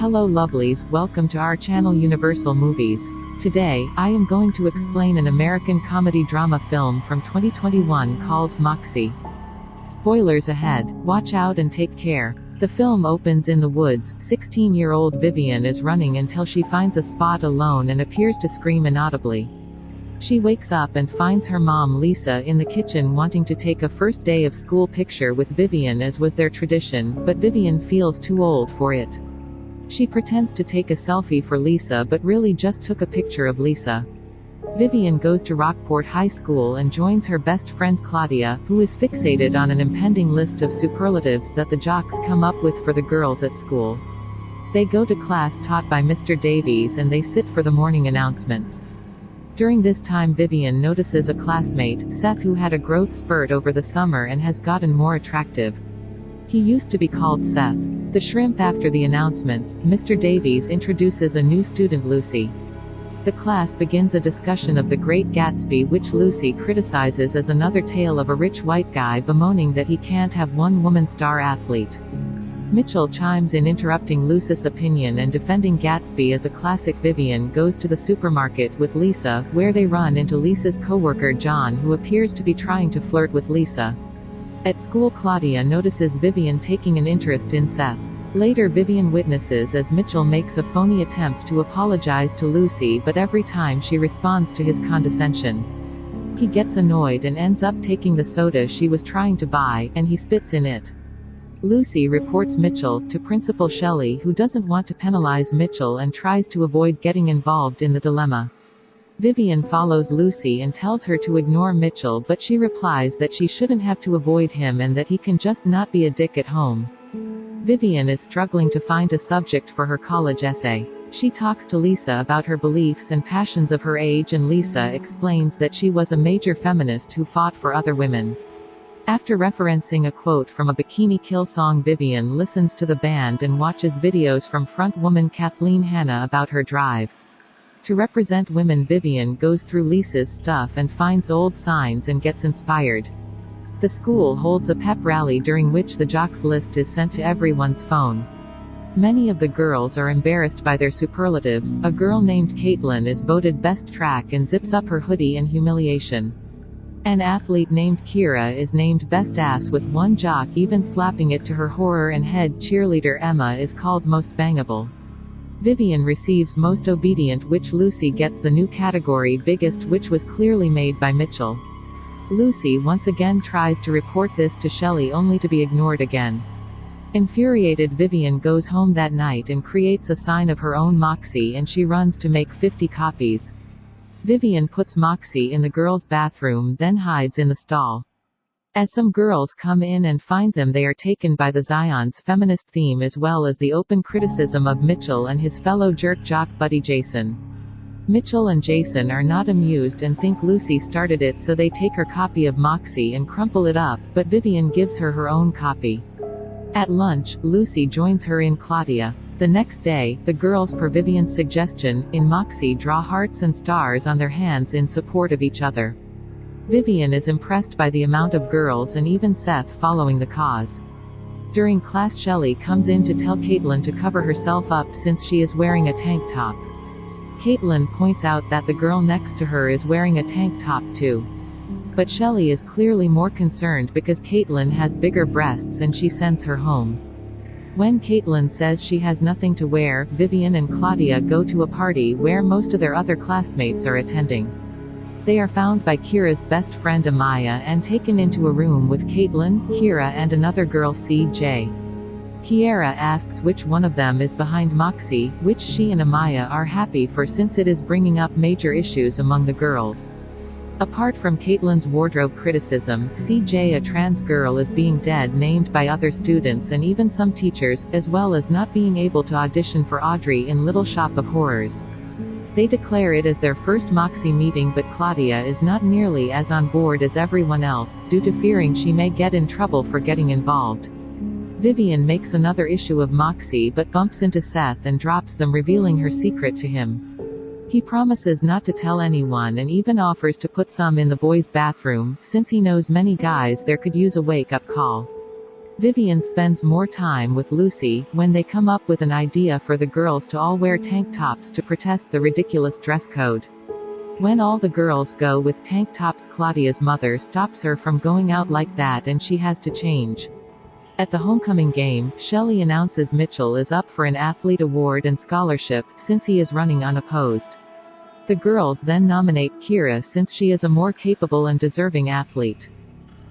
Hello lovelies, welcome to our channel Universal Movies. Today, I am going to explain an American comedy drama film from 2021 called Moxie. Spoilers ahead, watch out and take care. The film opens in the woods. 16-year-old Vivian is running until she finds a spot alone and appears to scream inaudibly. She wakes up and finds her mom Lisa in the kitchen wanting to take a first day of school picture with Vivian as was their tradition, but Vivian feels too old for it. She pretends to take a selfie for Lisa but really just took a picture of Lisa. Vivian goes to Rockport High School and joins her best friend Claudia, who is fixated on an impending list of superlatives that the jocks come up with for the girls at school. They go to class taught by Mr. Davies and they sit for the morning announcements. During this time Vivian notices a classmate, Seth, who had a growth spurt over the summer and has gotten more attractive. He used to be called Seth the Shrimp. After the announcements, Mr. Davies introduces a new student, Lucy. The class begins a discussion of The Great Gatsby, which Lucy criticizes as another tale of a rich white guy bemoaning that he can't have one woman star athlete. Mitchell chimes in, interrupting Lucy's opinion and defending Gatsby as a classic. Vivian goes to the supermarket with Lisa, where they run into Lisa's coworker John, who appears to be trying to flirt with Lisa. At school, Claudia notices Vivian taking an interest in Seth. Later, Vivian witnesses as Mitchell makes a phony attempt to apologize to Lucy, but every time she responds to his condescension. He gets annoyed and ends up taking the soda she was trying to buy, and he spits in it. Lucy reports Mitchell to Principal Shelly, who doesn't want to penalize Mitchell and tries to avoid getting involved in the dilemma. Vivian follows Lucy and tells her to ignore Mitchell, but she replies that she shouldn't have to avoid him and that he can just not be a dick at home. Vivian is struggling to find a subject for her college essay. She talks to Lisa about her beliefs and passions of her age, and Lisa explains that she was a major feminist who fought for other women. After referencing a quote from a Bikini Kill song, Vivian listens to the band and watches videos from frontwoman Kathleen Hanna about her drive to represent women. Vivian goes through Lisa's stuff and finds old signs and gets inspired. The school holds a pep rally during which the jocks list is sent to everyone's phone. Many of the girls are embarrassed by their superlatives. A girl named Caitlin is voted best track and zips up her hoodie in humiliation. An athlete named Kira is named best ass, with one jock even slapping it to her horror, and head cheerleader Emma is called most bangable. Vivian receives most obedient, which Lucy gets the new category biggest, which was clearly made by Mitchell. Lucy once again tries to report this to Shelly, only to be ignored again. Infuriated, Vivian goes home that night and creates a sign of her own Moxie, and she runs to make 50 copies. Vivian puts Moxie in the girls' bathroom, then hides in the stall. As some girls come in and find them, they are taken by the Zion's feminist theme as well as the open criticism of Mitchell and his fellow jerk jock buddy Jason. Mitchell and Jason are not amused and think Lucy started it, so they take her copy of Moxie and crumple it up, but Vivian gives her her own copy. At lunch, Lucy joins her in Claudia. The next day, the girls, per Vivian's suggestion, in Moxie draw hearts and stars on their hands in support of each other. Vivian is impressed by the amount of girls and even Seth following the cause. During class, Shelly comes in to tell Caitlin to cover herself up since she is wearing a tank top. Caitlin points out that the girl next to her is wearing a tank top too. But Shelly is clearly more concerned because Caitlin has bigger breasts and she sends her home. When Caitlin says she has nothing to wear, Vivian and Claudia go to a party where most of their other classmates are attending. They are found by Kira's best friend Amaya and taken into a room with Caitlin, Kira and another girl, CJ. Kiera asks which one of them is behind Moxie, which she and Amaya are happy for since it is bringing up major issues among the girls. Apart from Caitlin's wardrobe criticism, CJ, a trans girl, is being dead named by other students and even some teachers, as well as not being able to audition for Audrey in Little Shop of Horrors. They declare it as their first Moxie meeting, but Claudia is not nearly as on board as everyone else, due to fearing she may get in trouble for getting involved. Vivian makes another issue of Moxie but bumps into Seth and drops them, revealing her secret to him. He promises not to tell anyone and even offers to put some in the boys' bathroom, since he knows many guys there could use a wake-up call. Vivian spends more time with Lucy, when they come up with an idea for the girls to all wear tank tops to protest the ridiculous dress code. When all the girls go with tank tops, Claudia's mother stops her from going out like that and she has to change. At the homecoming game, Shelly announces Mitchell is up for an athlete award and scholarship, since he is running unopposed. The girls then nominate Kira since she is a more capable and deserving athlete.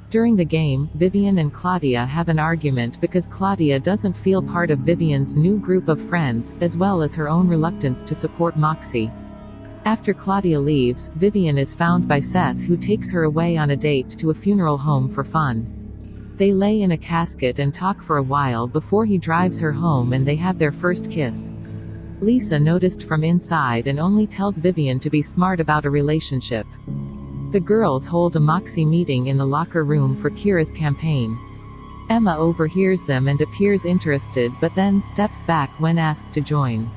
During the game, Vivian and Claudia have an argument because Claudia doesn't feel part of Vivian's new group of friends, as well as her own reluctance to support Moxie. After Claudia leaves, Vivian is found by Seth, who takes her away on a date to a funeral home for fun. They lay in a casket and talk for a while before he drives her home and they have their first kiss. Lisa noticed from inside and only tells Vivian to be smart about a relationship. The girls hold a Moxie meeting in the locker room for Kira's campaign. Emma overhears them and appears interested but then steps back when asked to join.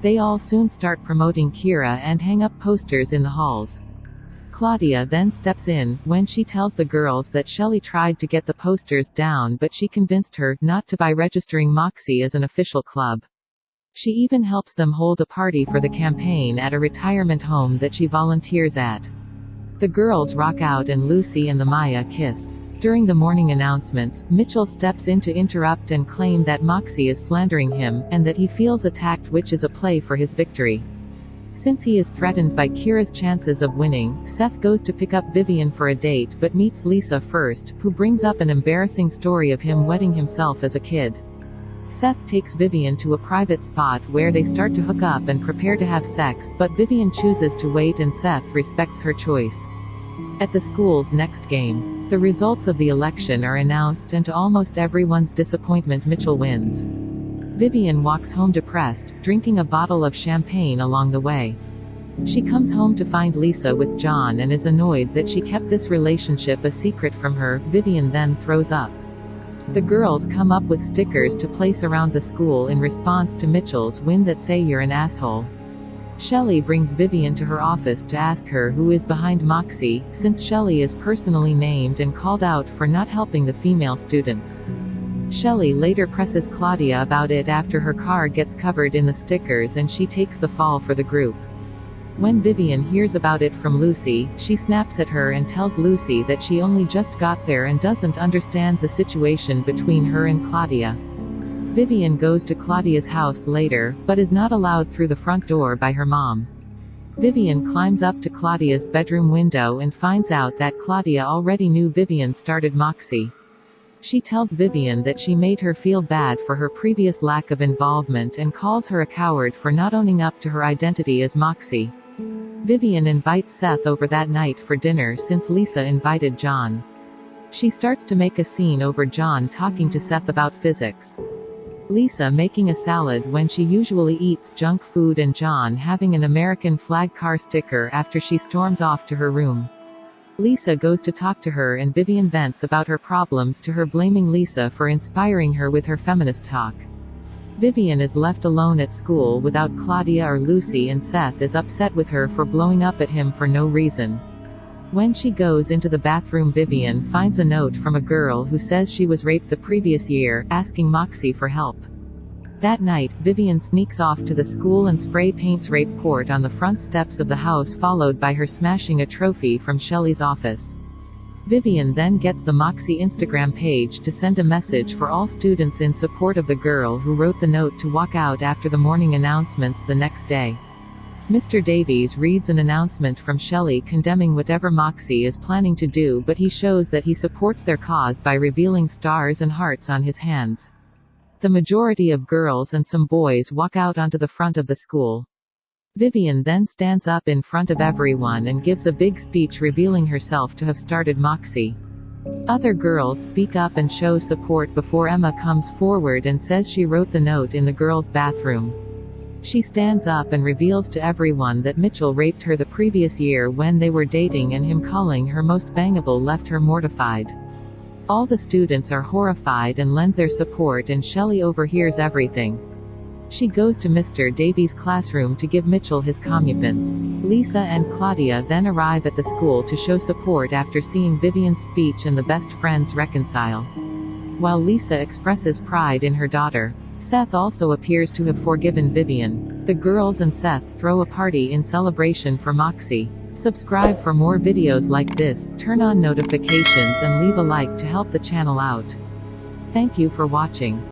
They all soon start promoting Kira and hang up posters in the halls. Claudia then steps in, when she tells the girls that Shelly tried to get the posters down but she convinced her not to by registering Moxie as an official club. She even helps them hold a party for the campaign at a retirement home that she volunteers at. The girls rock out and Lucy and the Maya kiss. During the morning announcements, Mitchell steps in to interrupt and claim that Moxie is slandering him, and that he feels attacked, which is a play for his victory. Since he is threatened by Kira's chances of winning, Seth goes to pick up Vivian for a date but meets Lisa first, who brings up an embarrassing story of him wetting himself as a kid. Seth takes Vivian to a private spot where they start to hook up and prepare to have sex, but Vivian chooses to wait and Seth respects her choice. At the school's next game, the results of the election are announced and to almost everyone's disappointment Mitchell wins. Vivian walks home depressed, drinking a bottle of champagne along the way. She comes home to find Lisa with John and is annoyed that she kept this relationship a secret from her. Vivian then throws up. The girls come up with stickers to place around the school in response to Mitchell's win that say "You're an asshole." Shelly brings Vivian to her office to ask her who is behind Moxie, since Shelly is personally named and called out for not helping the female students. Shelly later presses Claudia about it after her car gets covered in the stickers and she takes the fall for the group. When Vivian hears about it from Lucy, she snaps at her and tells Lucy that she only just got there and doesn't understand the situation between her and Claudia. Vivian goes to Claudia's house later, but is not allowed through the front door by her mom. Vivian climbs up to Claudia's bedroom window and finds out that Claudia already knew Vivian started Moxie. She tells Vivian that she made her feel bad for her previous lack of involvement and calls her a coward for not owning up to her identity as Moxie. Vivian invites Seth over that night for dinner since Lisa invited John. She starts to make a scene over John talking to Seth about physics. Lisa making a salad when she usually eats junk food and John having an American flag car sticker after she storms off to her room. Lisa goes to talk to her and Vivian vents about her problems to her, blaming Lisa for inspiring her with her feminist talk. Vivian is left alone at school without Claudia or Lucy and Seth is upset with her for blowing up at him for no reason. When she goes into the bathroom, Vivian finds a note from a girl who says she was raped the previous year, asking Moxie for help. That night, Vivian sneaks off to the school and spray paints rape court on the front steps of the house, followed by her smashing a trophy from Shelly's office. Vivian then gets the Moxie Instagram page to send a message for all students in support of the girl who wrote the note to walk out after the morning announcements the next day. Mr. Davies reads an announcement from Shelly condemning whatever Moxie is planning to do, but he shows that he supports their cause by revealing stars and hearts on his hands. The majority of girls and some boys walk out onto the front of the school. Vivian then stands up in front of everyone and gives a big speech revealing herself to have started Moxie. Other girls speak up and show support before Emma comes forward and says she wrote the note in the girls' bathroom. She stands up and reveals to everyone that Mitchell raped her the previous year when they were dating, and him calling her most bangable left her mortified. All the students are horrified and lend their support, and Shelly overhears everything. She goes to Mr. Davies' classroom to give Mitchell his comeuppance. Lisa and Claudia then arrive at the school to show support after seeing Vivian's speech and the best friends reconcile. while Lisa expresses pride in her daughter. Seth also appears to have forgiven Vivian. The girls and Seth throw a party in celebration for Moxie. Subscribe for more videos like this, turn on notifications and leave a like to help the channel out. Thank you for watching.